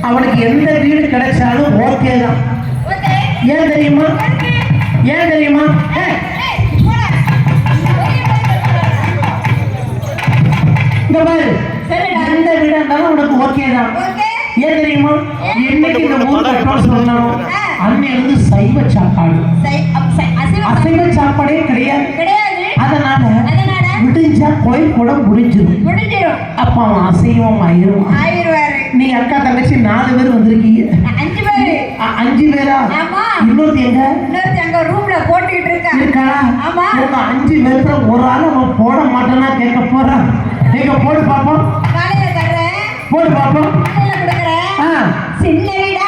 அவனுக்கு எந்த வீடு கிடைச்சாலும் ஓகே தான். ஏன் தெரியுமா? ஏன் தெரியுமா? இந்த மாதிரி எந்த வீடா இருந்தாலும் உனக்கு ஓகே தான். ஏன் தெரியுமா? என்னைக்கு இந்த ஊர் கட்டணும் சொன்னாலும் அன்னையிலிருந்து சைவ சாப்பாடு, அசைவ சாப்பாடே கிடையாது. அதனால முடிஞ்சா கோயில் கூட முடிஞ்சிடும். அப்ப அவன் அசைவம் ஆயிடுவாரு. நீ அக்கா தங்கச்சி 4 பேர் வந்திருக்கீங்க. 5 பேரா? இன்னொருத்தி எங்க ரூம்ல போட்டுக்கிட்டு இருக்கா? 5 பேர்ல ஒரு ஆள் அவன் போட மாட்டானா கேட்க போறான். எங்க போடு பாப்போம், போடு பாப்போம். சின்ன வீடா